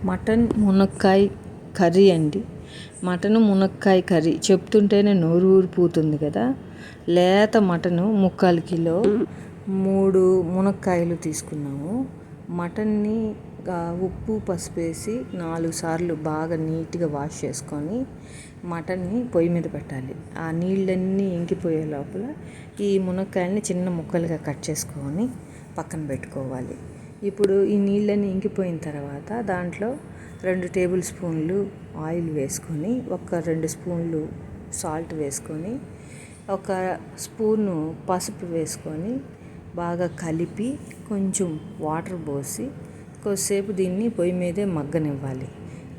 Mutton మునక్కాయ curry అండి. Mutton మునక్కాయ కర్రీ చెప్తుంటేనే నోరు ఊరిపోతుంది కదా. లేత మటను 3/4 కిలో, 3 మునక్కాయలు తీసుకున్నాము. మటన్ని ఉప్పు పసుపు వేసి 4 సార్లు బాగా నీట్గా వాష్ చేసుకొని మటన్ని పొయ్యి మీద పెట్టాలి. ఆ నీళ్ళన్నీ ఇంకిపోయే లోపల ఈ మునక్కాయల్ని చిన్న ముక్కలుగా కట్ చేసుకొని పక్కన పెట్టుకోవాలి. ఇప్పుడు ఈ నీళ్ళన్నీ ఇంకిపోయిన తర్వాత దాంట్లో 2 టేబుల్ స్పూన్లు ఆయిల్ వేసుకొని, ఒక 2 స్పూన్లు సాల్ట్ వేసుకొని, ఒక స్పూను పసుపు వేసుకొని బాగా కలిపి కొంచెం వాటర్ పోసి కొద్దిసేపు దీన్ని పొయ్యి మీదే మగ్గనివ్వాలి.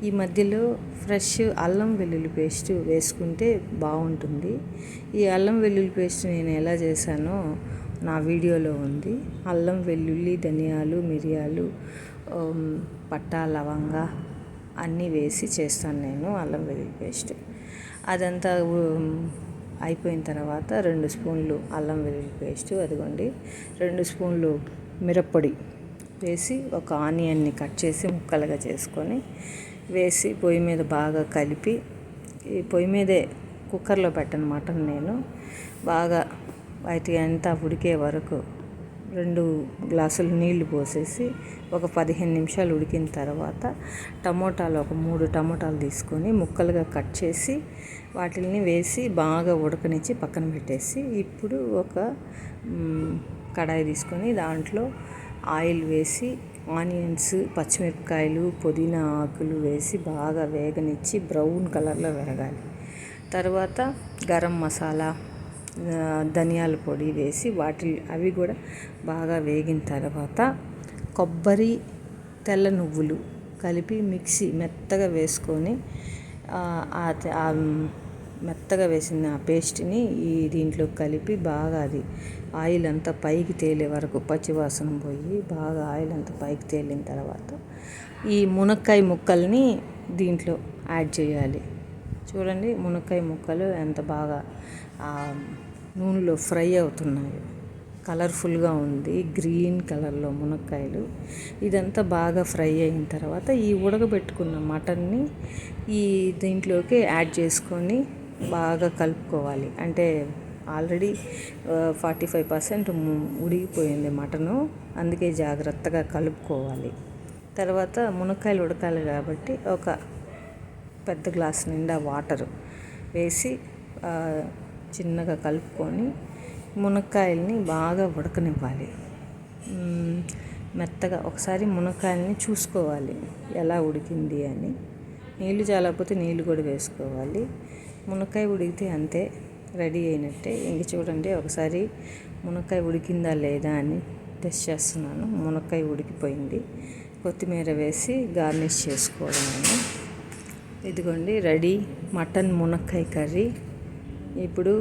ఈ మధ్యలో ఫ్రెష్ అల్లం వెల్లుల్లి పేస్ట్ వేసుకుంటే బాగుంటుంది. ఈ అల్లం వెల్లుల్లి పేస్ట్ నేను ఎలా చేశానో నా వీడియోలో ఉంది. అల్లం వెల్లుల్లి, ధనియాలు, మిరియాలు, పట్టా, లవంగా అన్నీ వేసి చేస్తాను నేను అల్లం వెల్లుల్లి పేస్ట్. అదంతా అయిపోయిన తర్వాత 2 స్పూన్లు అల్లం వెల్లుల్లి పేస్ట్, అదిగోండి 2 స్పూన్లు మిరప్పొడి వేసి ఒక ఆనియన్ని కట్ చేసి ముక్కలుగా చేసుకొని వేసి పొయ్యి మీద బాగా కలిపి, ఈ పొయ్యి మీదే కుక్కర్లో పెట్టను మటన్ నేను, బాగా వాటి అంతా ఉడికే వరకు 2 గ్లాసులు నీళ్లు పోసేసి ఒక 15 నిమిషాలు ఉడికిన తర్వాత టమోటాలు ఒక 3 టమోటాలు తీసుకొని ముక్కలుగా కట్ చేసి వాటిని వేసి బాగా ఉడకనిచ్చి పక్కన పెట్టేసి, ఇప్పుడు ఒక కడాయి తీసుకొని దాంట్లో ఆయిల్ వేసి ఆనియన్స్, పచ్చిమిరపకాయలు, పుదీనా ఆకులు వేసి బాగా వేగనిచ్చి బ్రౌన్ కలర్లో వేగాలి. తర్వాత గరం మసాలా, ధనియాల పొడి వేసి అవి కూడా బాగా వేగిన తర్వాత కొబ్బరి, తెల్ల నువ్వులు కలిపి మిక్సీ మెత్తగా వేసుకొని మెత్తగా వేసిన ఆ పేస్ట్ని దీంట్లో కలిపి బాగా అది ఆయిల్ అంతా పైకి తేలే వరకు, పచ్చివాసన పోయి బాగా ఆయిల్ అంతా పైకి తేలిన తర్వాత ఈ మునక్కాయ ముక్కల్ని దీంట్లో యాడ్ చేయాలి. చూడండి మునక్కాయ ముక్కలు ఎంత బాగా నూనెలో ఫ్రై అవుతున్నాయి. కలర్ఫుల్గా ఉంది, గ్రీన్ కలర్లో మునక్కాయలు. ఇదంతా బాగా ఫ్రై అయిన తర్వాత ఈ ఉడకబెట్టుకున్న మటన్ని దీంట్లోకి యాడ్ చేసుకొని బాగా కలుపుకోవాలి. అంటే ఆల్రెడీ 45% ఉడికిపోయింది మటను, అందుకే జాగ్రత్తగా కలుపుకోవాలి. తర్వాత మునక్కాయలు ఉడకాలి కాబట్టి ఒక పెద్ద గ్లాస్ నిండా వాటర్ వేసి చిన్నగా కలుపుకొని మునక్కాయల్ని బాగా ఉడకనివ్వాలి. మెత్తగా ఒకసారి మునక్కాయల్ని చూసుకోవాలి ఎలా ఉడికింది అని. నీళ్ళు చాలకపోతే నీళ్ళు కూడా వేసుకోవాలి. మునక్కాయ ఉడికితే అంతే, రెడీ అయినట్టే. ఇంక చూడండి ఒకసారి మునక్కాయ ఉడికిందా లేదా అని టెస్ట్ చేస్తున్నాను. మునక్కాయ ఉడికిపోయింది. కొత్తిమీర వేసి గార్నిష్ చేసుకోవడం. ఇదిగోండి రెడీ మటన్ మునక్కాయ కర్రీ. ఇప్పుడు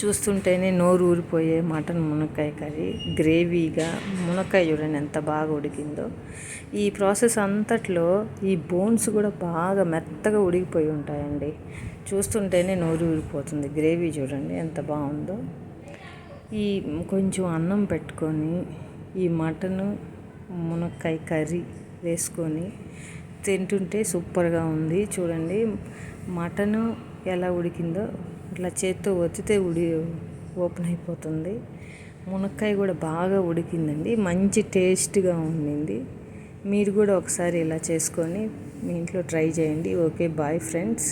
చూస్తుంటేనే నోరు ఊరిపోయే మటన్ మునక్కాయ కర్రీ, గ్రేవీగా. మునక్కాయ చూడండి ఎంత బాగా ఉడికిందో. ఈ ప్రాసెస్ అంతట్లో ఈ బోన్స్ కూడా బాగా మెత్తగా ఉడికిపోయి ఉంటాయండి. చూస్తుంటేనే నోరు ఊరిపోతుంది. గ్రేవీ చూడండి ఎంత బాగుందో. ఈ కొంచెం అన్నం పెట్టుకొని ఈ మటను మునక్కాయ కర్రీ వేసుకొని తింటుంటే సూపర్గా ఉంది. చూడండి మటను ఎలా ఉడికిందో, ఇట్లా చేత్తో ఒత్తితే ఓపెన్ అయిపోతుంది. మునక్కాయ కూడా బాగా ఉడికిందండి, మంచి టేస్ట్గా ఉండింది. మీరు కూడా ఒకసారి ఇలా చేసుకొని మీ ఇంట్లో ట్రై చేయండి. Okay, bye friends.